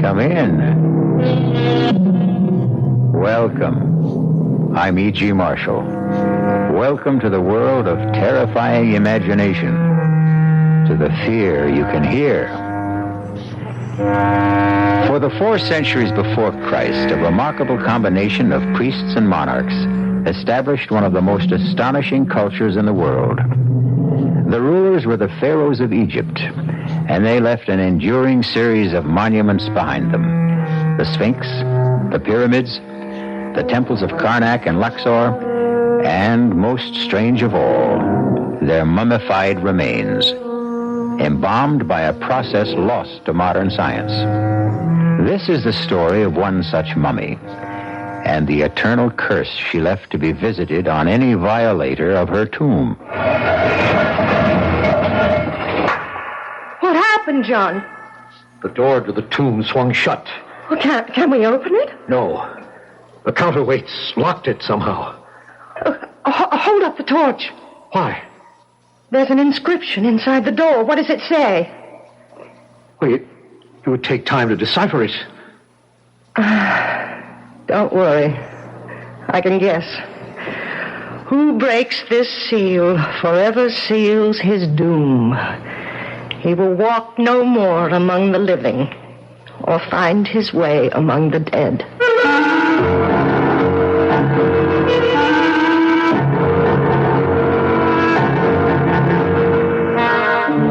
Come in. Welcome. I'm E.G. Marshall. Welcome to the world of terrifying imagination, to the fear you can hear. For the 4 centuries before Christ, a remarkable combination of priests and monarchs established one of the most astonishing cultures in the world. The rulers were the pharaohs of Egypt, and they left an enduring series of monuments behind them. The Sphinx, the pyramids, the temples of Karnak and Luxor, and, most strange of all, their mummified remains, embalmed by a process lost to modern science. This is the story of one such mummy, and the eternal curse she left to be visited on any violator of her tomb. What happened, John? The door to the tomb swung shut. Well, can we open it? No. The counterweights locked it somehow. Hold up the torch. Why? There's an inscription inside the door. What does it say? Well, it would take time to decipher it. Don't worry. I can guess. Who breaks this seal forever seals his doom. He will walk no more among the living, or find his way among the dead.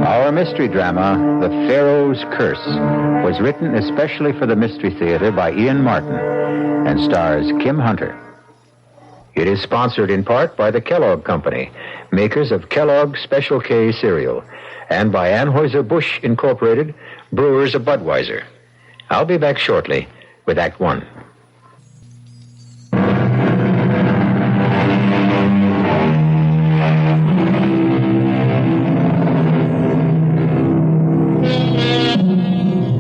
Our mystery drama, The Pharaoh's Curse, was written especially for the Mystery Theater by Ian Martin and stars Kim Hunter. It is sponsored in part by the Kellogg Company, makers of Kellogg's Special K cereal, and by Anheuser-Busch Incorporated, brewers of Budweiser. I'll be back shortly with Act One.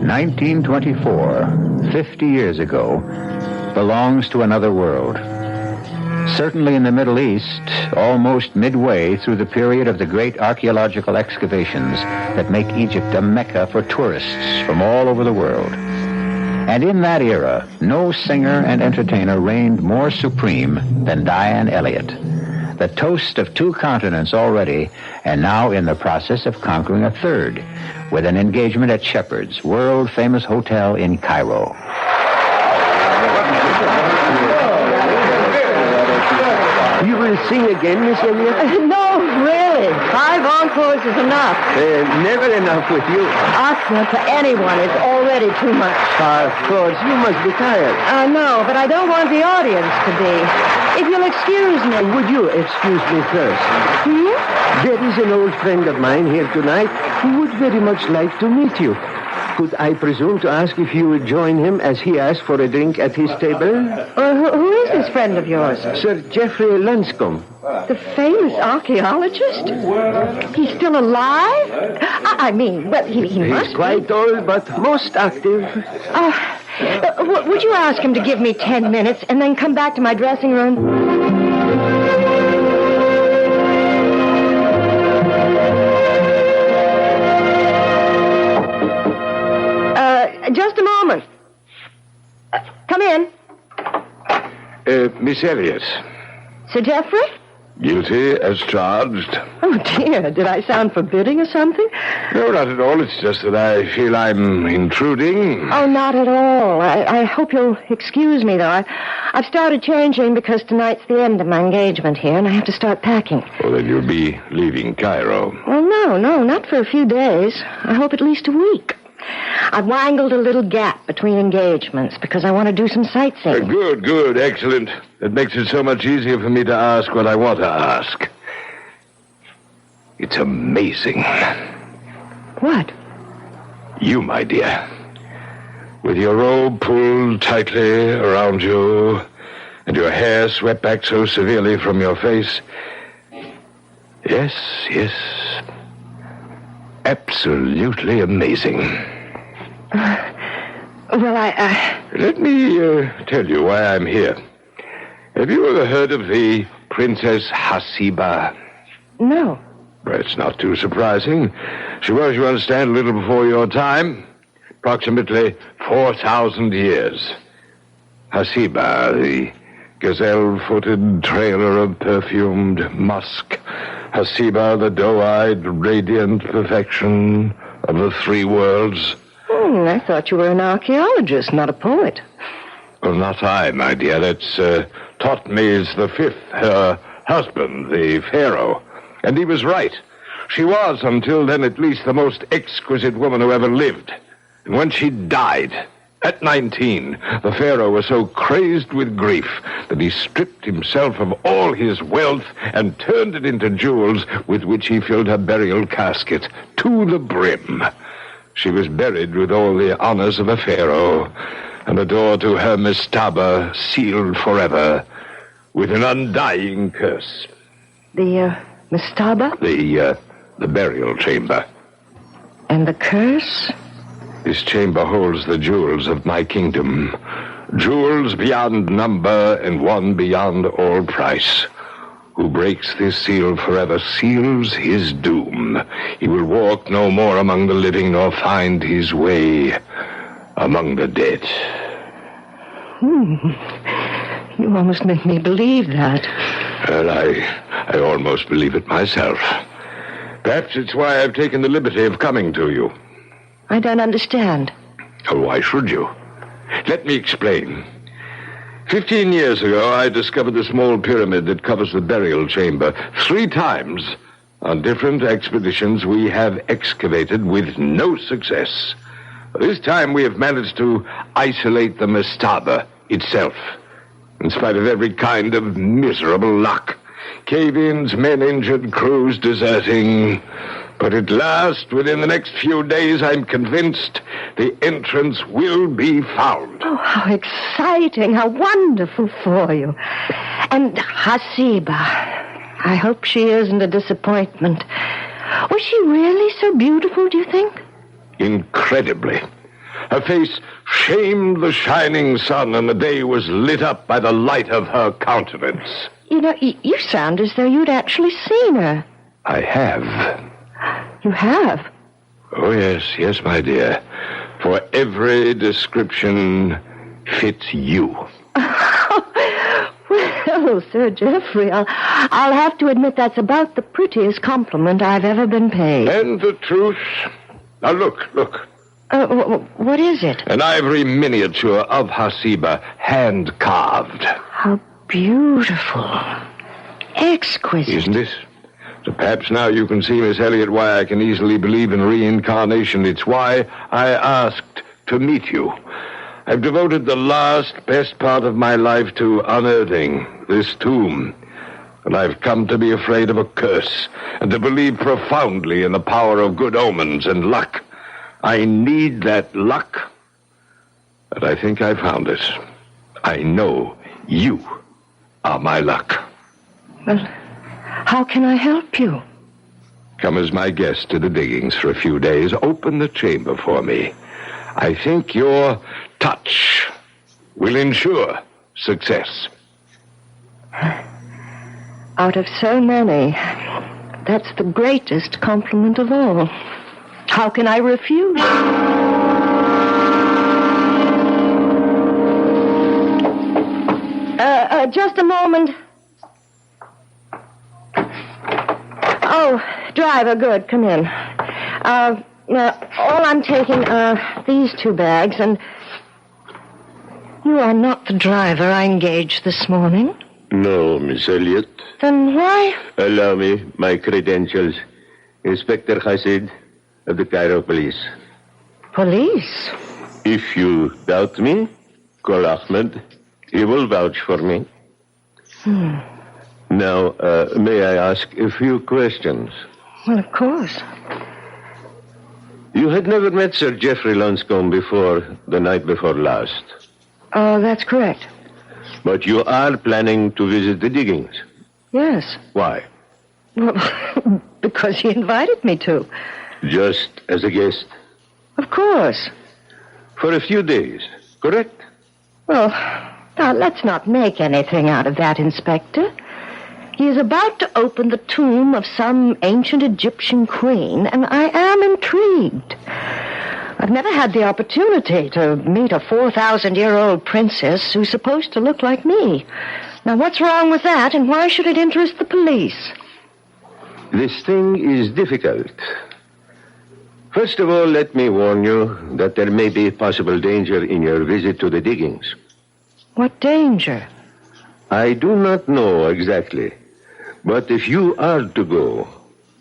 (1924), 50 years ago, belongs to another world. Certainly in the Middle East, almost midway through the period of the great archaeological excavations that make Egypt a mecca for tourists from all over the world. And in that era, no singer and entertainer reigned more supreme than Diane Elliot, the toast of 2 continents already, and now in the process of conquering a 3rd, with an engagement at Shepheard's, world-famous hotel in Cairo. You will sing again, Miss Elliot? No, really. 5 encores is enough. Never enough with you. Asking for anyone is already too much. Of course, you must be tired. I know, but I don't want the audience to be. If you'll excuse me. Would you excuse me first? There is an old friend of mine here tonight who would very much like to meet you. Could I presume to ask if you would join him as he asked for a drink at his table? Who is this friend of yours? Sir Geoffrey Lanscombe. The famous archaeologist? He's still alive? I mean, well, he must He's quite old, but most active. Would you ask him to give me 10 minutes and then come back to my dressing room? Just a moment. Come in. Miss Elliot. Sir Geoffrey? Guilty as charged. Oh, dear. Did I sound forbidding or something? No, not at all. It's just that I feel I'm intruding. Oh, not at all. I hope you'll excuse me, though. I've started changing because tonight's the end of my engagement here, and I have to start packing. Oh, then you'll be leaving Cairo. Well, no, not for a few days. I hope at least a week. I've wangled a little gap between engagements because I want to do some sightseeing. Good, excellent. That makes it so much easier for me to ask what I want to ask. It's amazing. What? You, my dear, with your robe pulled tightly around you and your hair swept back so severely from your face. Yes. Absolutely amazing. Let me tell you why I'm here. Have you ever heard of the Princess Hasiba? No. Well, it's not too surprising. She was, you understand, a little before your time. approximately 4,000 years. Hasiba, the gazelle-footed trailer of perfumed musk. Hasiba, the doe-eyed, radiant perfection of the three worlds. I thought you were an archaeologist, not a poet. Well, not I, my dear. That's Thotmes the Fifth, her husband, the Pharaoh. And he was right. She was, until then at least, the most exquisite woman who ever lived. And when she died, at 19, the Pharaoh was so crazed with grief that he stripped himself of all his wealth and turned it into jewels with which he filled her burial casket to the brim. She was buried with all the honors of a Pharaoh, and the door to her mastaba sealed forever with an undying curse. The mastaba? The burial chamber. And the curse? This chamber holds the jewels of my kingdom. Jewels beyond number and one beyond all price. Who breaks this seal forever seals his doom. He will walk no more among the living nor find his way among the dead. You almost make me believe that. Well, I almost believe it myself. Perhaps it's why I've taken the liberty of coming to you. I don't understand. Oh, why should you? Let me explain. 15 years ago, I discovered the small pyramid that covers the burial chamber. 3 times, on different expeditions, we have excavated with no success. This time, we have managed to isolate the mastaba itself, in spite of every kind of miserable luck. Cave-ins, men injured, crews deserting. But at last, within the next few days, I'm convinced the entrance will be found. Oh, how exciting, how wonderful for you. And Hasiba, I hope she isn't a disappointment. Was she really so beautiful, do you think? Incredibly. Her face shamed the shining sun, and the day was lit up by the light of her countenance. You know, you sound as though you'd actually seen her. I have. You have? Oh, yes, my dear. For every description fits you. Well, Sir Geoffrey, I'll have to admit that's about the prettiest compliment I've ever been paid. And the truth. Now, look. What is it? An ivory miniature of Hasiba, hand-carved. How beautiful. Exquisite. Isn't it? So perhaps now you can see, Miss Elliot, why I can easily believe in reincarnation. It's why I asked to meet you. I've devoted the best part of my life to unearthing this tomb. And I've come to be afraid of a curse and to believe profoundly in the power of good omens and luck. I need that luck. But I think I found it. I know you are my luck. Well, how can I help you? Come as my guest to the diggings for a few days. Open the chamber for me. I think your touch will ensure success. Out of so many, that's the greatest compliment of all. How can I refuse? Just a moment. Oh, driver, good. Come in. All I'm taking are these 2 bags, and you are not the driver I engaged this morning. No, Miss Elliot. Then why? Allow me my credentials. Inspector Hasid of the Cairo Police. Police? If you doubt me, call Ahmed. He will vouch for me. Now, may I ask a few questions? Well, of course. You had never met Sir Geoffrey Lonscombe before the night before last. Oh, that's correct. But you are planning to visit the diggings. Yes. Why? Well, because he invited me to. Just as a guest? Of course. For a few days, correct? Well, now, let's not make anything out of that, Inspector. He is about to open the tomb of some ancient Egyptian queen, and I am intrigued. I've never had the opportunity to meet a 4,000-year-old princess who's supposed to look like me. Now, what's wrong with that, and why should it interest the police? This thing is difficult. First of all, let me warn you that there may be possible danger in your visit to the diggings. What danger? I do not know exactly. But if you are to go,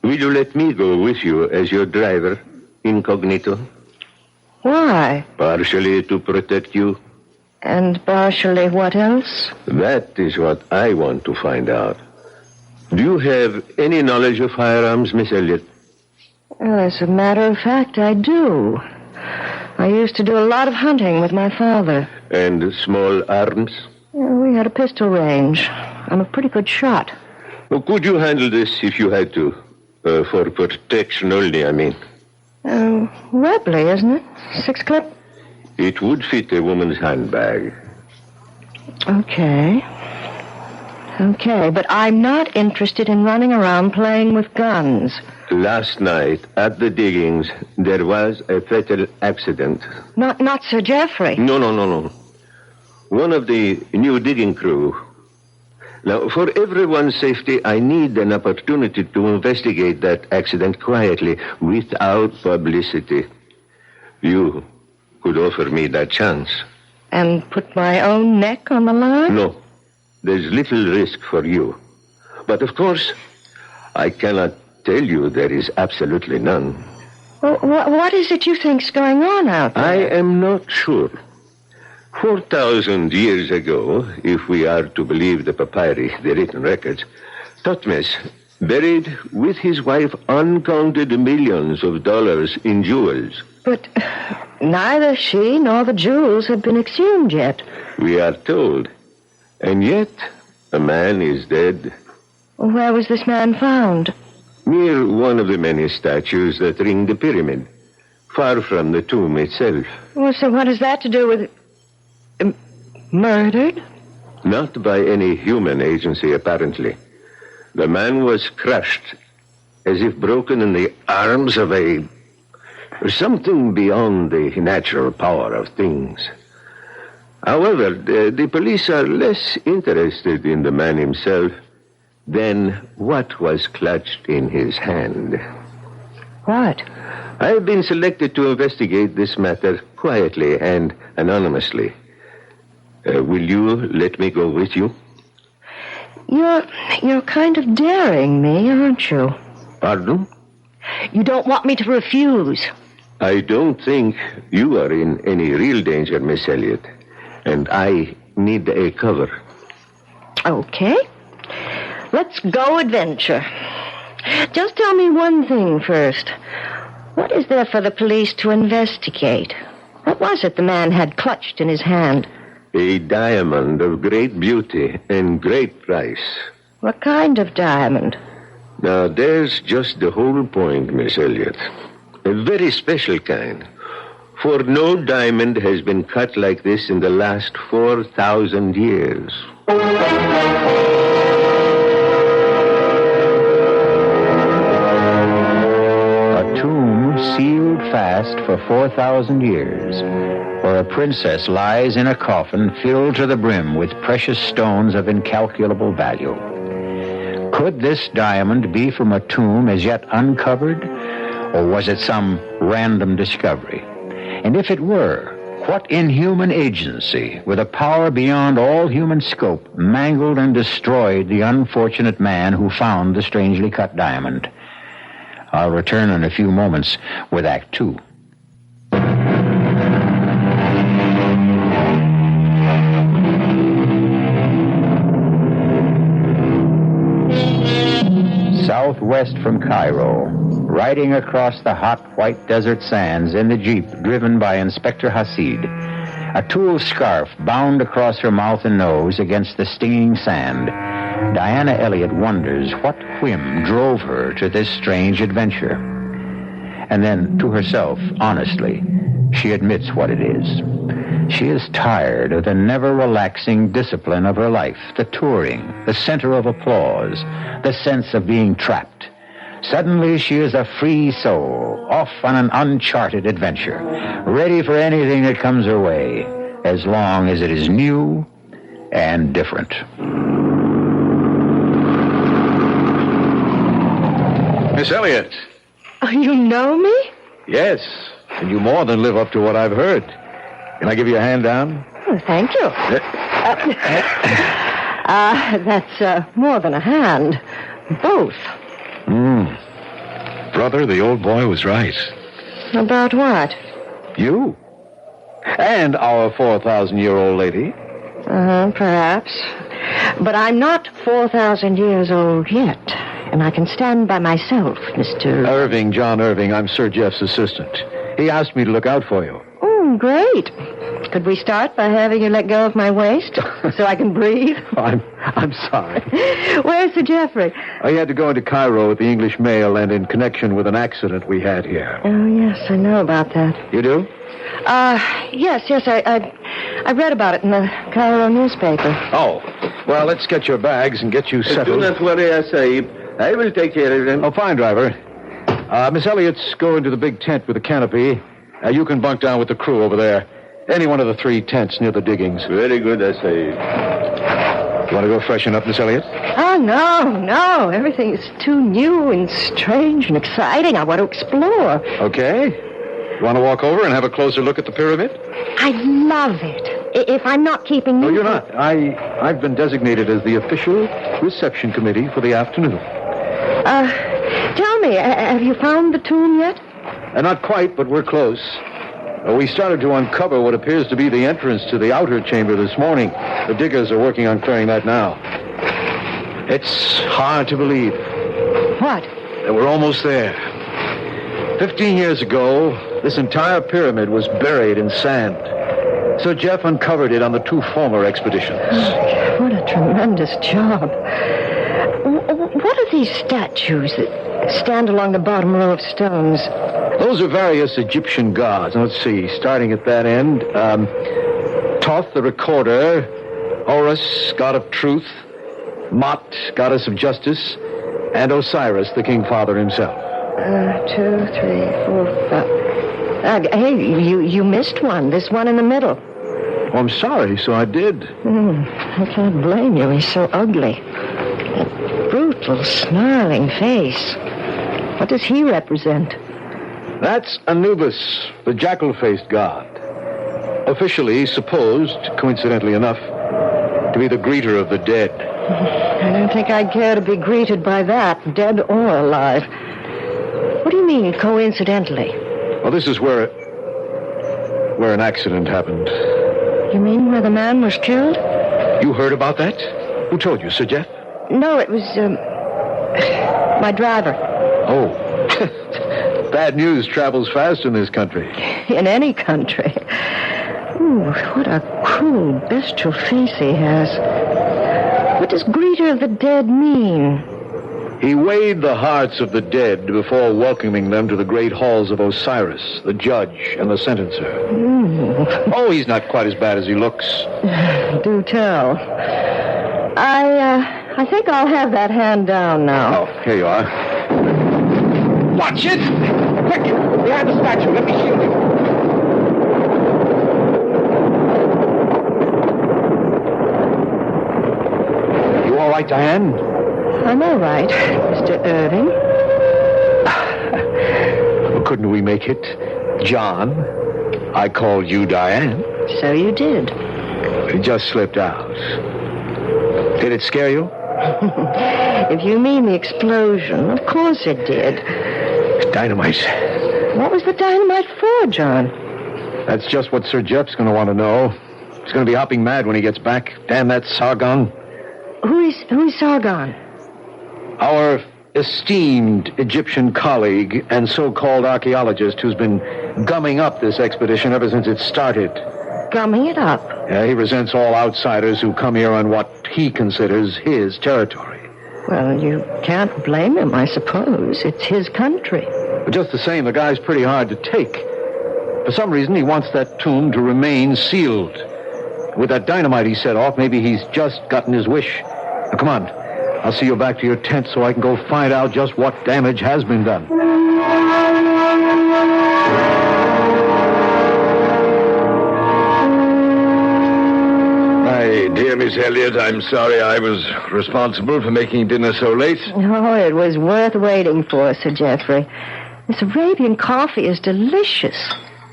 will you let me go with you as your driver, incognito? Why? Partially to protect you. And partially what else? That is what I want to find out. Do you have any knowledge of firearms, Miss Elliot? Well, as a matter of fact, I do. I used to do a lot of hunting with my father. And small arms? We had a pistol range. I'm a pretty good shot. Well, could you handle this if you had to? For protection only, I mean. Webley, isn't it? 6-clip? It would fit a woman's handbag. Okay, but I'm not interested in running around playing with guns. Last night, at the diggings, there was a fatal accident. Not Sir Geoffrey. No. One of the new digging crew. Now, for everyone's safety, I need an opportunity to investigate that accident quietly, without publicity. You could offer me that chance. And put my own neck on the line? No. There's little risk for you. But, of course, I cannot tell you there is absolutely none. Well, what is it you think's going on out there? I am not sure. 4,000 years ago, if we are to believe the papyri, the written records, Thutmose buried with his wife uncounted millions of dollars in jewels. But neither she nor the jewels have been exhumed yet. We are told. And yet, a man is dead. Where was this man found? Near one of the many statues that ring the pyramid, far from the tomb itself. Well, so what has that to do with... murdered? Not by any human agency, apparently. The man was crushed, as if broken in the arms of something beyond the natural power of things. However, the police are less interested in the man himself than what was clutched in his hand. What? I've been selected to investigate this matter quietly and anonymously. Will you let me go with you? You're kind of daring me, aren't you? Pardon? You don't want me to refuse. I don't think you are in any real danger, Miss Elliot. And I need a cover. Okay. Let's go adventure. Just tell me one thing first. What is there for the police to investigate? What was it the man had clutched in his hand? A diamond of great beauty and great price. What kind of diamond? Now, there's just the whole point, Miss Elliot. A very special kind. For no diamond has been cut like this in the last 4,000 years. A tomb sealed fast for 4,000 years, where a princess lies in a coffin filled to the brim with precious stones of incalculable value. Could this diamond be from a tomb as yet uncovered, or was it some random discovery? And if it were, what inhuman agency, with a power beyond all human scope, mangled and destroyed the unfortunate man who found the strangely cut diamond? I'll return in a few moments with Act Two. Southwest from Cairo, riding across the hot white desert sands in the jeep driven by Inspector Hasid, a tulle scarf bound across her mouth and nose against the stinging sand, Diane Elliot wonders what whim drove her to this strange adventure. And then, to herself, honestly, she admits what it is. She is tired of the never-relaxing discipline of her life, the touring, the center of applause, the sense of being trapped, Suddenly she is a free soul, off on an uncharted adventure, ready for anything that comes her way, as long as it is new and different. Miss Elliot. Oh, you know me? Yes, and you more than live up to what I've heard. Can I give you a hand down? Oh, thank you. That's more than a hand. Both. Brother, the old boy was right. About what? You. And our 4,000-year-old lady. Perhaps. But I'm not 4,000 years old yet. And I can stand by myself, Mr. Irving, John Irving. I'm Sir Jeff's assistant. He asked me to look out for you. Oh, great. Could we start by having you let go of my waist so I can breathe? I'm sorry. Where's Sir Geoffrey? I had to go into Cairo with the English mail and in connection with an accident we had here. Oh, yes, I know about that. You do? Yes, I read about it in the Cairo newspaper. Oh, well, let's get your bags and get you settled. Do not worry, Sahib. I will take care of them. Oh, fine, driver. Miss Elliott's go into the big tent with the canopy. You can bunk down with the crew over there. Any one of the 3 tents near the diggings. Very good, Sahib. You want to go freshen up, Miss Elliot? Oh, no. Everything is too new and strange and exciting. I want to explore. Okay. You want to walk over and have a closer look at the pyramid? I'd love it. If I'm not keeping you... No, you're not. I've been designated as the official reception committee for the afternoon. Tell me, have you found the tomb yet? Not quite, but we're close. We started to uncover what appears to be the entrance to the outer chamber this morning. The diggers are working on clearing that now. It's hard to believe. What? That we're almost there. 15 years ago, this entire pyramid was buried in sand. Sir Jeff uncovered it on the 2 former expeditions. What a tremendous job. What are these statues that stand along the bottom row of stones? Those are various Egyptian gods. Now, let's see, starting at that end. Thoth, the recorder. Horus, god of truth. Mot, goddess of justice. And Osiris, the king father himself. 2, 3, 4, 5. Hey, you missed one. This one in the middle. Oh, I'm sorry, so I did. I can't blame you. He's so ugly. That brutal, snarling face. What does he represent? That's Anubis, the jackal-faced god. Officially supposed, coincidentally enough, to be the greeter of the dead. I don't think I'd care to be greeted by that, dead or alive. What do you mean, coincidentally? Well, this is where an accident happened. You mean where the man was killed? You heard about that? Who told you, Sir Jeff? No, it was, my driver. Oh. Bad news travels fast in this country. In any country. Ooh, what a cruel, bestial face he has. What does greeter of the dead mean? He weighed the hearts of the dead before welcoming them to the great halls of Osiris, the judge and the sentencer. Oh, he's not quite as bad as he looks. Do tell. I think I'll have that hand down now. Oh, here you are. Watch it! Quick! Behind the statue. Let me shield you. You all right, Diane? I'm all right, Mr. Irving. Couldn't we make it John? I called you Diane. So you did. It just slipped out. Did it scare you? If you mean the explosion, of course it did. Dynamite. What was the dynamite for, John? That's just what Sir Jeff's going to want to know. He's going to be hopping mad when he gets back. Damn that Sargon. Who's Sargon? Our esteemed Egyptian colleague and so-called archaeologist who's been gumming up this expedition ever since it started. Gumming it up? Yeah, he resents all outsiders who come here on what he considers his territory. Well, you can't blame him, I suppose. It's his country. But just the same, the guy's pretty hard to take. For some reason, he wants that tomb to remain sealed. With that dynamite he set off, maybe he's just gotten his wish. Now, come on. I'll see you back to your tent so I can go find out just what damage has been done. My dear Miss Elliot, I'm sorry I was responsible for making dinner so late. Oh, it was worth waiting for, Sir Geoffrey. This Arabian coffee is delicious.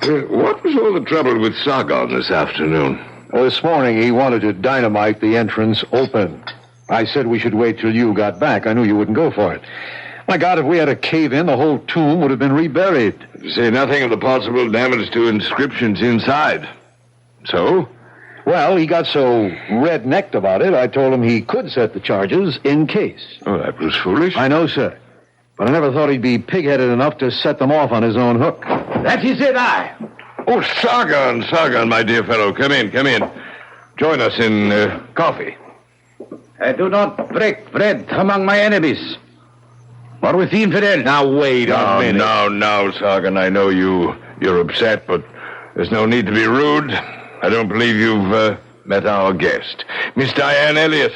What was all the trouble with Sargon this afternoon? Well, this morning he wanted to dynamite the entrance open. I said we should wait till you got back. I knew you wouldn't go for it. My God, if we had a cave-in, the whole tomb would have been reburied. To say nothing of the possible damage to inscriptions inside. So? Well, he got so red-necked about it, I told him he could set the charges in case. Oh, that was foolish. I know, sir. But I never thought he'd be pig-headed enough to set them off on his own hook. That is it, Oh, Sargon, my dear fellow. Come in. Join us in coffee. I do not break bread among my enemies. Or with the infidel. Now, wait a minute. No, Sargon. I know you're upset, but there's no need to be rude. I don't believe you've met our guest. Miss Diane Elliot.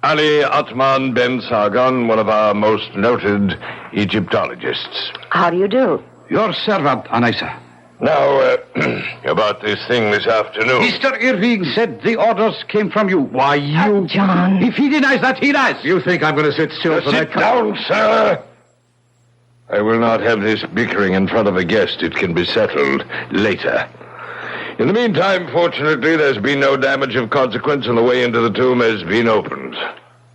Ali Atman Ben Sargon, one of our most noted Egyptologists. How do you do? Your servant, Anisa. Now, about this thing this afternoon. Mr. Irving said the orders came from you. Why, you... John... If he denies that, he lies. You think I'm going to sit still for that? Sit down, sir. I will not have this bickering in front of a guest. It can be settled later. In the meantime, fortunately, there's been no damage of consequence and the way into the tomb has been opened.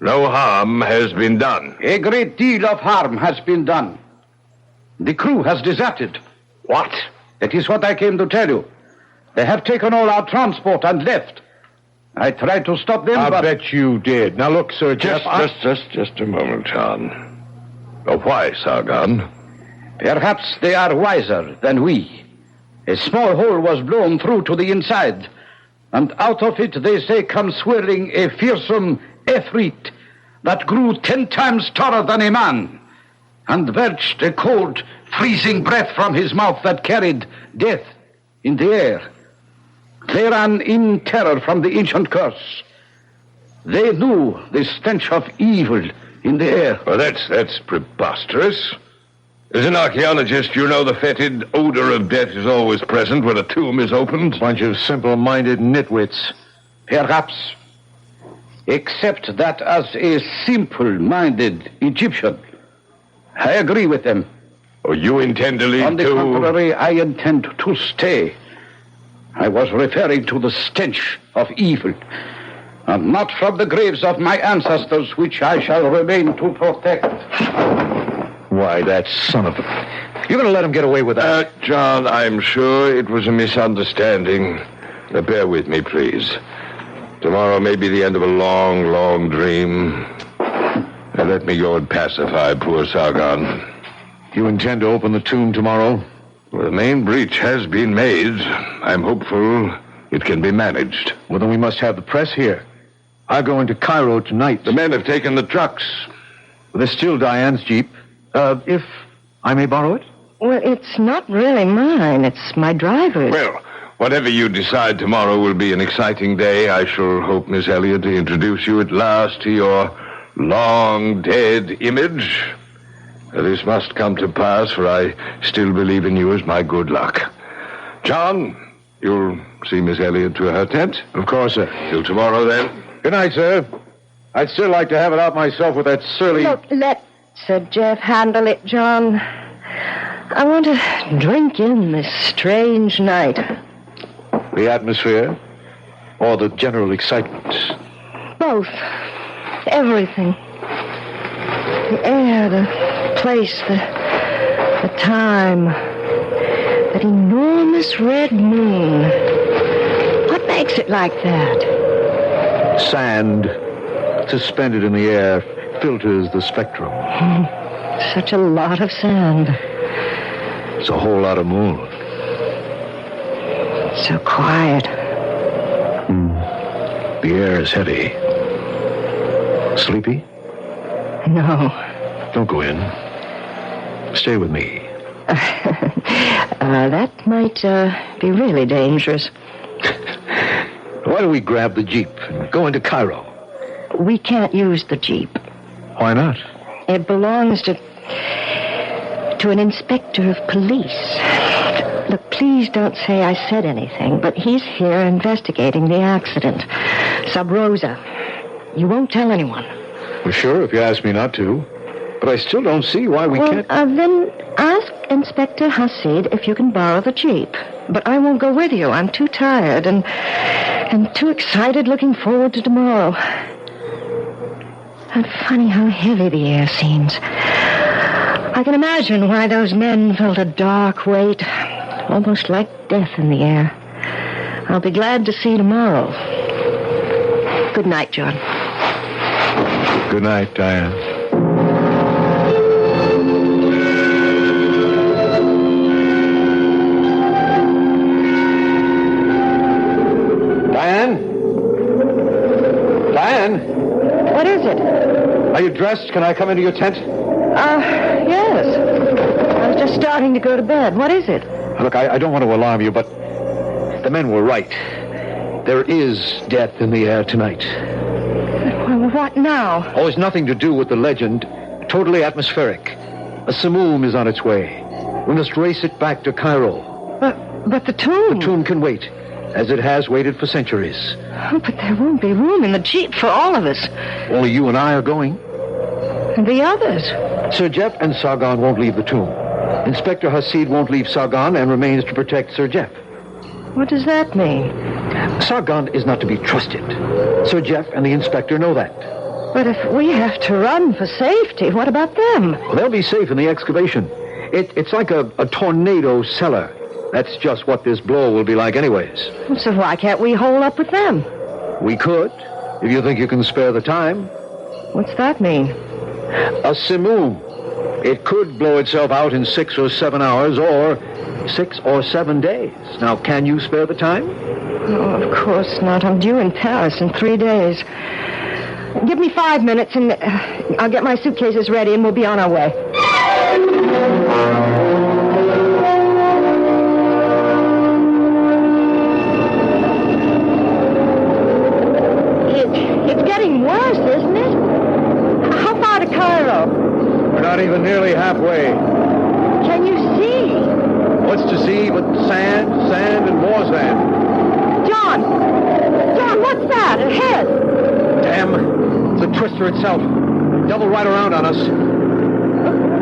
No harm has been done. A great deal of harm has been done. The crew has deserted. What? That is what I came to tell you. They have taken all our transport and left. I tried to stop them, I bet you did. Now, look, sir, Just a moment, John. Oh, why, Sargon? Perhaps they are wiser than we. A small hole was blown through to the inside, and out of it, they say, comes swirling a fearsome Efreet that grew 10 times taller than a man, and belched a cold, freezing breath from his mouth that carried death in the air. They ran in terror from the ancient curse. They knew the stench of evil in the air. Well, that's preposterous. As an archaeologist, you know the fetid odor of death is always present when a tomb is opened. Bunch of simple-minded nitwits. Perhaps. Except that as a simple-minded Egyptian, I agree with them. Oh, you intend to leave On the contrary, I intend to stay. I was referring to the stench of evil, and not from the graves of my ancestors, which I shall remain to protect. Why, that son of a... You're going to let him get away with that? John, I'm sure it was a misunderstanding. Bear with me, please. Tomorrow may be the end of a long, long dream. Let me go and pacify poor Sargon. You intend to open the tomb tomorrow? Well, the main breach has been made. I'm hopeful it can be managed. Well, then we must have the press here. I go into Cairo tonight. The men have taken the trucks. Well, there's still Diane's Jeep. If I may borrow it? Well, it's not really mine. It's my driver's. Well, whatever you decide tomorrow will be an exciting day. I shall hope, Miss Elliot, to introduce you at last to your long-dead image. This must come to pass, for I still believe in you as my good luck. John, you'll see Miss Elliot to her tent? Of course, sir. Till tomorrow, then. Good night, sir. I'd still like to have it out myself with that surly... Look, let Sir Jeff handle it, John. I want to drink in this strange night. The atmosphere? Or the general excitement? Both. Everything. The air, the place, the time. That enormous red moon. What makes it like that? Sand, suspended in the air, filters the spectrum. Such a lot of sand. It's a whole lot of moon. So quiet. The air is heavy. Sleepy? No. Don't go in. Stay with me. That might be really dangerous. Why don't we grab the Jeep and go into Cairo? We can't use the Jeep. Why not? It belongs to an inspector of police. Look, please don't say I said anything, but he's here investigating the accident. Sub Rosa. You won't tell anyone. Well, sure, if you ask me not to. But I still don't see why we can't... Then ask Inspector Hasid if you can borrow the Jeep. But I won't go with you. I'm too tired and too excited looking forward to tomorrow. And funny how heavy the air seems. I can imagine why those men felt a dark weight, almost like death in the air. I'll be glad to see you tomorrow. Good night, John. Good night, Diane. Diane? What is it? Are you dressed? Can I come into your tent? Yes. I was just starting to go to bed. What is it? Look, I don't want to alarm you, but the men were right. There is death in the air tonight. Well, what now? Oh, it's nothing to do with the legend. Totally atmospheric. A simoom is on its way. We must race it back to Cairo. But the tomb... The tomb can wait, as it has waited for centuries. Oh, but there won't be room in the Jeep for all of us. Only you and I are going. And the others? Sir Jeff and Sargon won't leave the tomb. Inspector Hasid won't leave Sargon and remains to protect Sir Jeff. What does that mean? Sargon is not to be trusted. Sir Jeff and the inspector know that. But if we have to run for safety, what about them? Well, they'll be safe in the excavation. It's like a tornado cellar. That's just what this blow will be like anyways. So why can't we hole up with them? We could, if you think you can spare the time. What's that mean? A simoom. It could blow itself out in 6 or 7 hours or 6 or 7 days. Now, can you spare the time? Oh, of course not. I'm due in Paris in 3 days. Give me 5 minutes and I'll get my suitcases ready and we'll be on our way. It's getting worse, isn't it? How far to Cairo? We're not even nearly halfway. Can you see? What's to see but sand, sand, and more sand? John, what's that? Ahead. Damn, it's the twister itself. Double right around on us.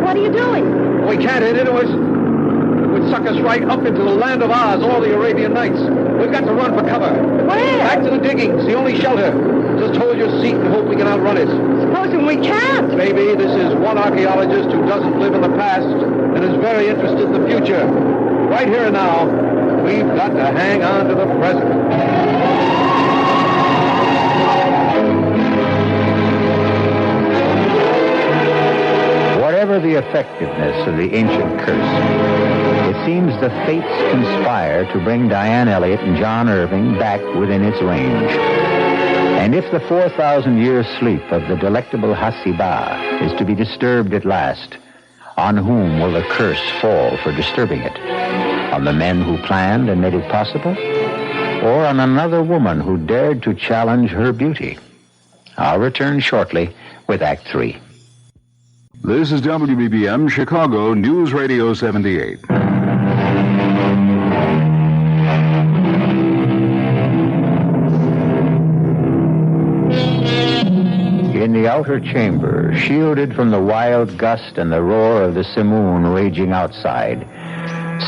What are you doing? We can't hit into it. It would suck us right up into the land of Oz or the Arabian Nights. We've got to run for cover. Where? Back to the diggings, the only shelter. Just hold your seat and hope we can outrun it. Supposing we can't. Maybe this is one archaeologist who doesn't live in the past and is very interested in the future. Right here and now, we've got to hang on to the present. Whatever the effectiveness of the ancient curse, it seems the fates conspire to bring Diane Elliot and John Irving back within its range. And if the 4,000-year sleep of the delectable Hasiba is to be disturbed at last, on whom will the curse fall for disturbing it? On the men who planned and made it possible? Or on another woman who dared to challenge her beauty? I'll return shortly with Act 3. This is WBBM Chicago News Radio 78. In the outer chamber, shielded from the wild gust and the roar of the simoon raging outside,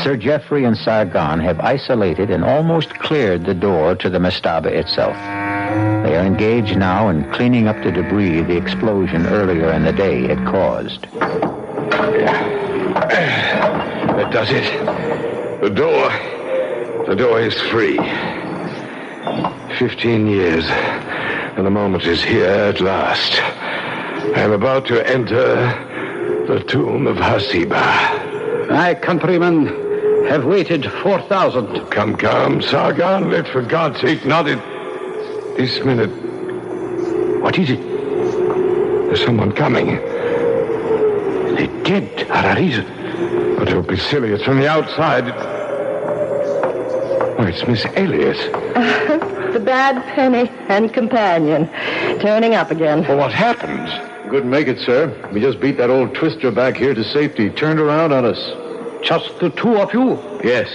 Sir Geoffrey and Sargon have isolated and almost cleared the door to the mastaba itself. They are engaged now in cleaning up the debris the explosion earlier in the day had caused. That does it. The door is free. 15 years, and the moment is here at last. I am about to enter the tomb of Hasiba. My countrymen have waited 4,000. Come, Sargon, let for God's sake not it. This minute. What is it? There's someone coming. The dead are a reason. But it would be silly. It's from the outside. Oh, it's Miss Elliot. The bad penny and companion. Turning up again. Well, what happened? Couldn't make it, sir. We just beat that old twister back here to safety. Turned around on us. Just the two of you? Yes.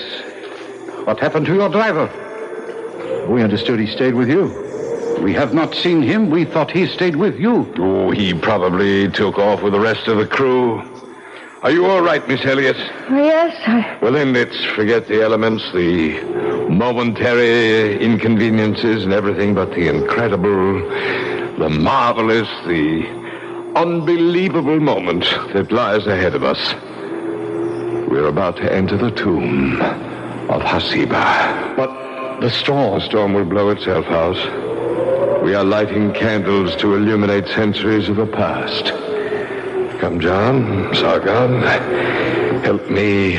What happened to your driver? We understood he stayed with you. We have not seen him. We thought he stayed with you. Oh, he probably took off with the rest of the crew. Are you all right, Miss Elliot? Yes, Well, then let's forget the elements, the momentary inconveniences and everything but the incredible, the marvelous, the unbelievable moment that lies ahead of us. We're about to enter the tomb of Hasiba. But the storm... The storm will blow itself out. We are lighting candles to illuminate centuries of the past. Come, John, Sargon, help me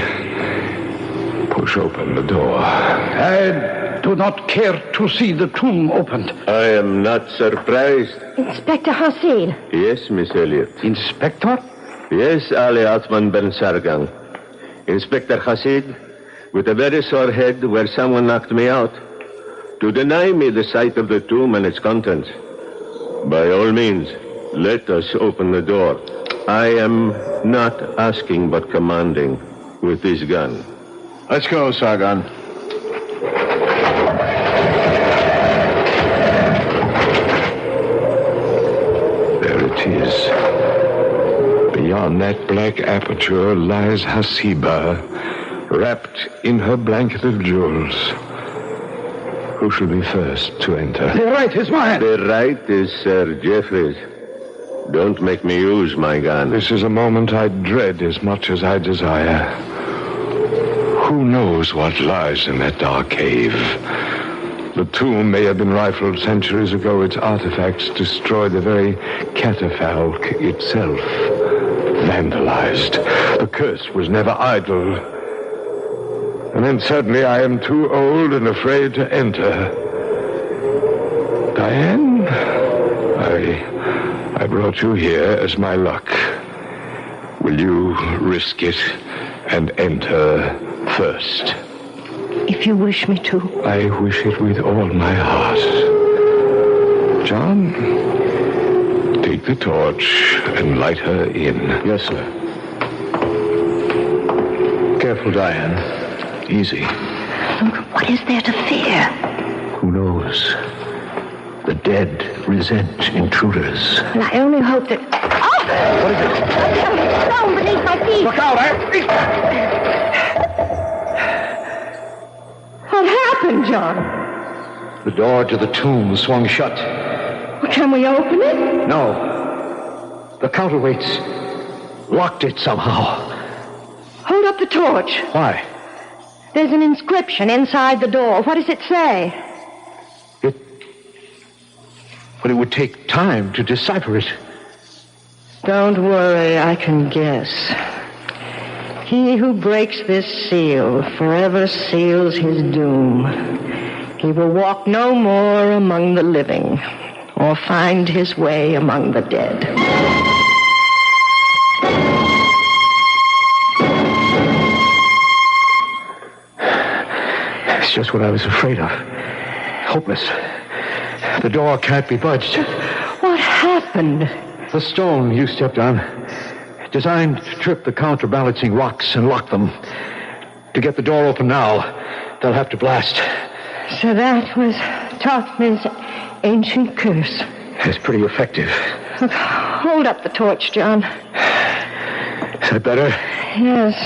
push open the door. I do not care to see the tomb opened. I am not surprised. Inspector Hasid. Yes, Miss Elliot. Inspector? Yes, Ali Atman Ben Sargon. Inspector Hasid, with a very sore head where someone knocked me out, to deny me the sight of the tomb and its contents. By all means, let us open the door. I am not asking but commanding with this gun. Let's go, Sargon. There it is. Beyond that black aperture lies Hasiba, wrapped in her blanket of jewels. Who shall be first to enter? The right is mine. The right is Sir Jeffrey's. Don't make me use my gun. This is a moment I dread as much as I desire. Who knows what lies in that dark cave? The tomb may have been rifled centuries ago. Its artifacts destroyed, the very catafalque itself vandalized. The curse was never idle. And then suddenly I am too old and afraid to enter. Diane, I brought you here as my luck. Will you risk it and enter first? If you wish me to. I wish it with all my heart. John, take the torch and light her in. Yes, sir. Careful, Diane. Easy. What is there to fear? Who knows? The dead resent intruders. Well, I only hope that... Oh! What is it? A stone beneath my feet. Look out, What happened, John? The door to the tomb swung shut. Well, can we open it? No. The counterweights locked it somehow. Hold up the torch. Why? There's an inscription inside the door. What does it say? But it would take time to decipher it. Don't worry, I can guess. He who breaks this seal forever seals his doom. He will walk no more among the living, or find his way among the dead. It's just what I was afraid of. Hopeless. The door can't be budged. What happened? The stone you stepped on, designed to trip the counterbalancing rocks and lock them. To get the door open now, they'll have to blast. So that was Tothman's ancient curse. It's pretty effective. Look, hold up the torch, John. Is that better? Yes.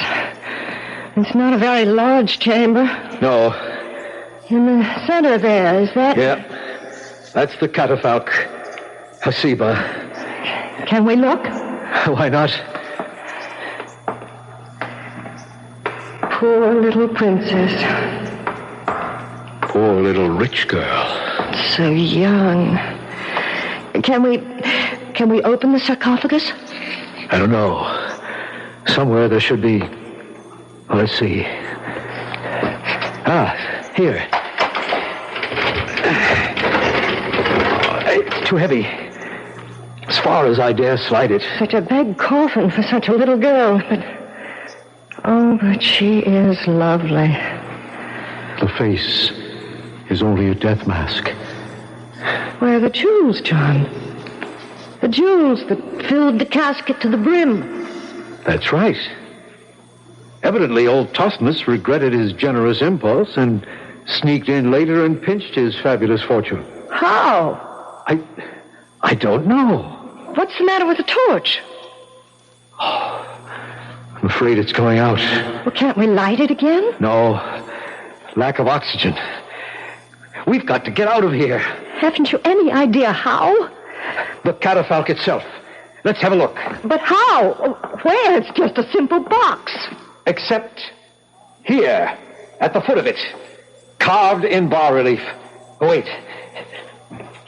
It's not a very large chamber. No. In the center there, is that... Yeah. That's the catafalque. Hasiba. Can we look? Why not? Poor little princess. Poor little rich girl. So young. Can we open the sarcophagus? I don't know. Somewhere there should be... Well, let's see. Here. It's too heavy. As far as I dare slide it. Such a big coffin for such a little girl, but... Oh, but she is lovely. The face is only a death mask. Where are the jewels, John? The jewels that filled the casket to the brim. That's right. Evidently, old Thothmes regretted his generous impulse and sneaked in later and pinched his fabulous fortune. How? I don't know. What's the matter with the torch? I'm afraid it's going out. Well, can't we light it again? No. Lack of oxygen. We've got to get out of here. Haven't you any idea how? The catafalque itself. Let's have a look. But how? Where? It's just a simple box. Except here, at the foot of it. Carved in bas-relief. Oh, wait.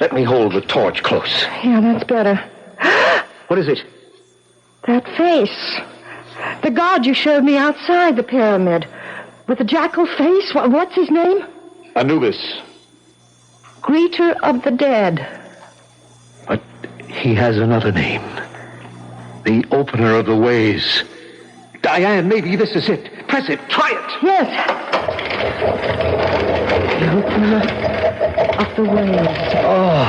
Let me hold the torch close. Yeah, that's better. What is it? That face. The god you showed me outside the pyramid. With the jackal face. What's his name? Anubis. Greeter of the dead. But he has another name. The opener of the ways. Diane, maybe this is it. Press it. Try it. Yes. The opener of the ways. Oh.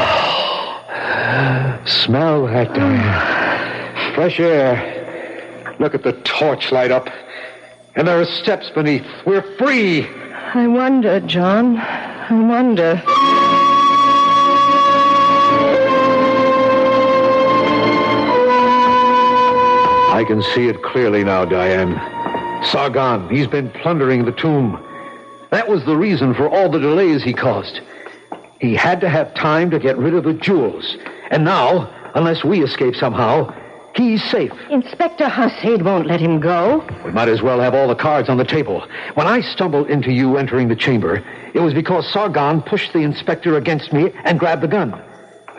Smell that, Diane. Fresh air. Look at the torch light up. And there are steps beneath. We're free. I wonder, John. I wonder. I can see it clearly now, Diane. Sargon, he's been plundering the tomb. That was the reason for all the delays he caused. He had to have time to get rid of the jewels. And now, unless we escape somehow, he's safe. Inspector Hasid won't let him go. We might as well have all the cards on the table. When I stumbled into you entering the chamber, it was because Sargon pushed the inspector against me and grabbed the gun.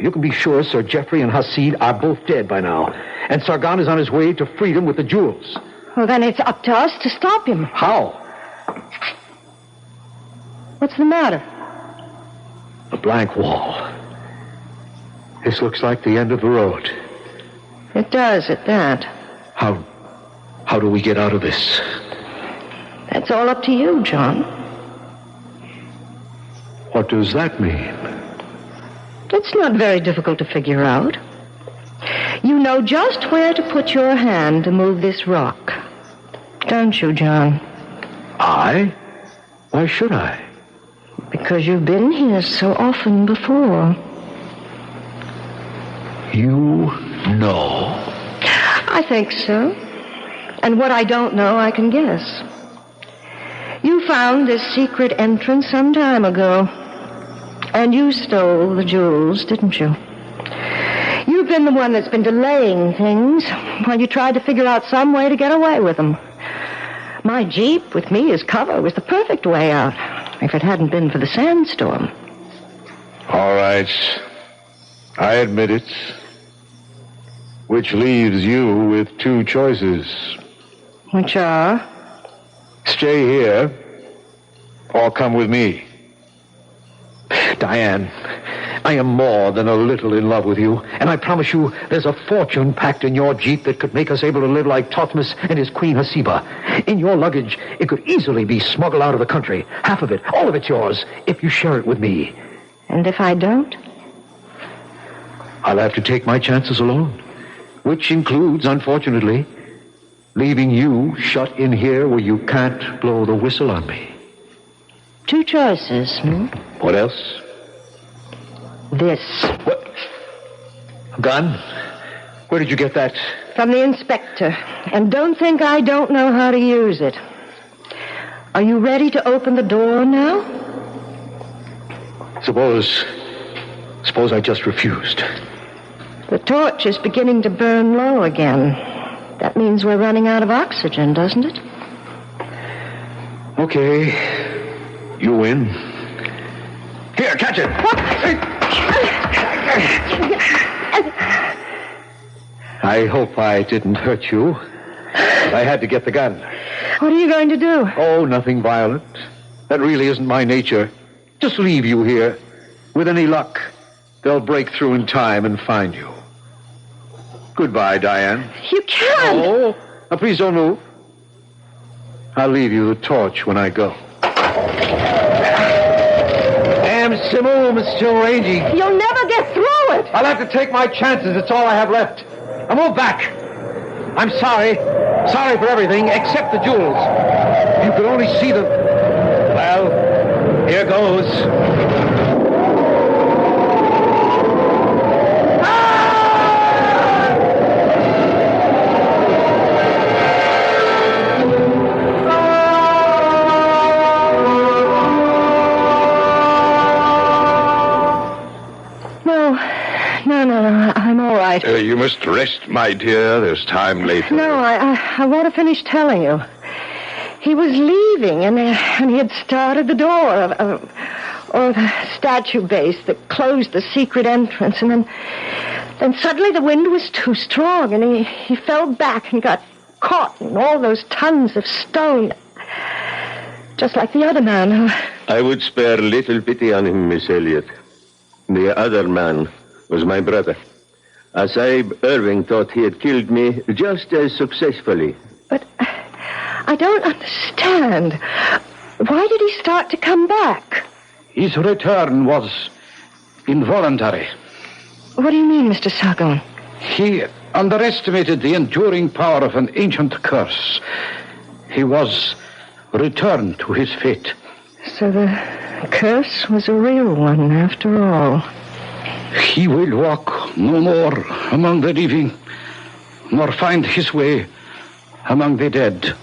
You can be sure Sir Geoffrey and Hasid are both dead by now. And Sargon is on his way to freedom with the jewels. Well, then it's up to us to stop him. How? What's the matter? A blank wall. This looks like the end of the road. It does, at that. How do we get out of this? That's all up to you, John. What does that mean? It's not very difficult to figure out. You know just where to put your hand to move this rock. Don't you, John? I? Why should I? Because you've been here so often before. You know? I think so. And what I don't know, I can guess. You found this secret entrance some time ago. And you stole the jewels, didn't you? You've been the one that's been delaying things while you tried to figure out some way to get away with them. My Jeep with me as cover was the perfect way out, if it hadn't been for the sandstorm. All right. I admit it. Which leaves you with two choices. Which are? Stay here or come with me. Diane, I am more than a little in love with you, and I promise you there's a fortune packed in your Jeep that could make us able to live like Thothmes and his queen Hasiba. In your luggage, it could easily be smuggled out of the country. Half of it, all of it's yours, if you share it with me. And if I don't? I'll have to take my chances alone, which includes, unfortunately, leaving you shut in here where you can't blow the whistle on me. Two choices, What else? This. What? A gun? Where did you get that? From the inspector. And don't think I don't know how to use it. Are you ready to open the door now? Suppose I just refused. The torch is beginning to burn low again. That means we're running out of oxygen, doesn't it? Okay. You win. Here, catch it. What? I hope I didn't hurt you. But I had to get the gun. What are you going to do? Oh, nothing violent. That really isn't my nature. Just leave you here. With any luck, they'll break through in time and find you. Goodbye, Diane. You can't. Oh, now please don't move. I'll leave you the torch when I go. Damn Simo, Mr. Rangy. You'll never get through it. I'll have to take my chances. It's all I have left. Now move back. I'm sorry. Sorry for everything except the jewels. If you could only see them. Well, here goes. No, I'm all right. You must rest, my dear. There's time later. No, I want to finish telling you. He was leaving, and he had started the door or the statue base that closed the secret entrance, and then suddenly the wind was too strong, and he fell back and got caught in all those tons of stone, just like the other man. I would spare little pity on him, Miss Elliot. The other man was my brother. Sahib Irving thought he had killed me just as successfully. But I don't understand. Why did he start to come back? His return was involuntary. What do you mean, Mr. Sargon? He underestimated the enduring power of an ancient curse. He was returned to his fate. So the curse was a real one, after all. He will walk no more among the living, nor find his way among the dead.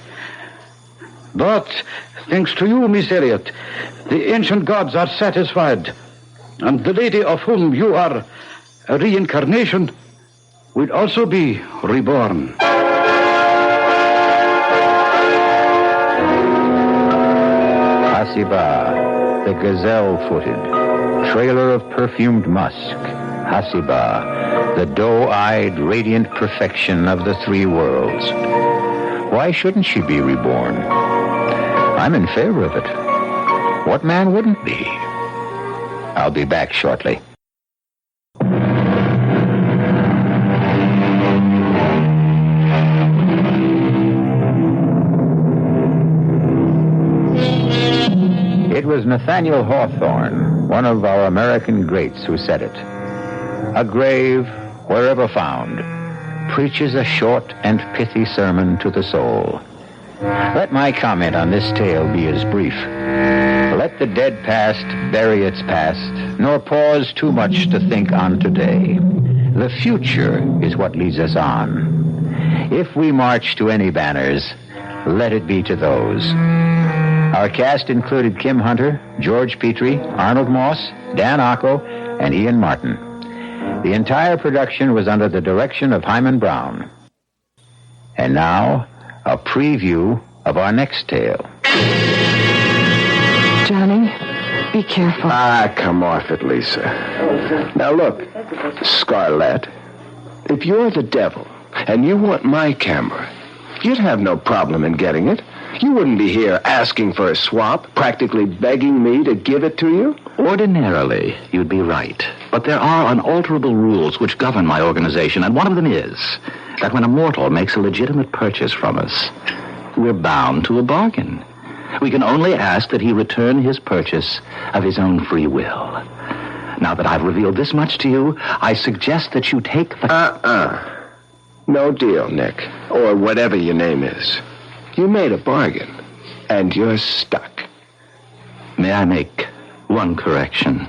But, thanks to you, Miss Elliot, the ancient gods are satisfied, and the lady of whom you are a reincarnation will also be reborn. Hasiba, the gazelle-footed, trailer of perfumed musk. Hasiba, the doe-eyed, radiant perfection of the three worlds. Why shouldn't she be reborn? I'm in favor of it. What man wouldn't be? I'll be back shortly. It was Nathaniel Hawthorne, one of our American greats, who said it. A grave, wherever found, preaches a short and pithy sermon to the soul. Let my comment on this tale be as brief. Let the dead past bury its past, nor pause too much to think on today. The future is what leads us on. If we march to any banners, let it be to those. Our cast included Kim Hunter, George Petrie, Arnold Moss, Dan Ocko, and Ian Martin. The entire production was under the direction of Hyman Brown. And now, a preview of our next tale. Johnny, be careful. Come off it, Lisa. Now look, Scarlett, if you're the devil and you want my camera, you'd have no problem in getting it. You wouldn't be here asking for a swap, practically begging me to give it to you. Ordinarily, you'd be right. But there are unalterable rules which govern my organization, and one of them is that when a mortal makes a legitimate purchase from us, we're bound to a bargain. We can only ask that he return his purchase of his own free will. Now that I've revealed this much to you, I suggest that you take the... No deal, Nick. Or whatever your name is. You made a bargain, and you're stuck. May I make one correction?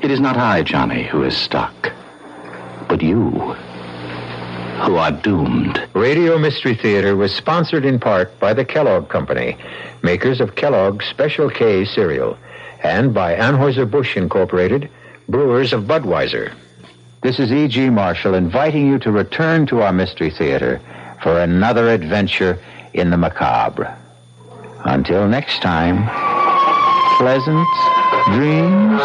It is not I, Johnny, who is stuck, but you, who are doomed. Radio Mystery Theater was sponsored in part by the Kellogg Company, makers of Kellogg's Special K cereal, and by Anheuser-Busch Incorporated, brewers of Budweiser. This is E.G. Marshall inviting you to return to our Mystery Theater for another adventure in the macabre. Until next time, pleasant dreams.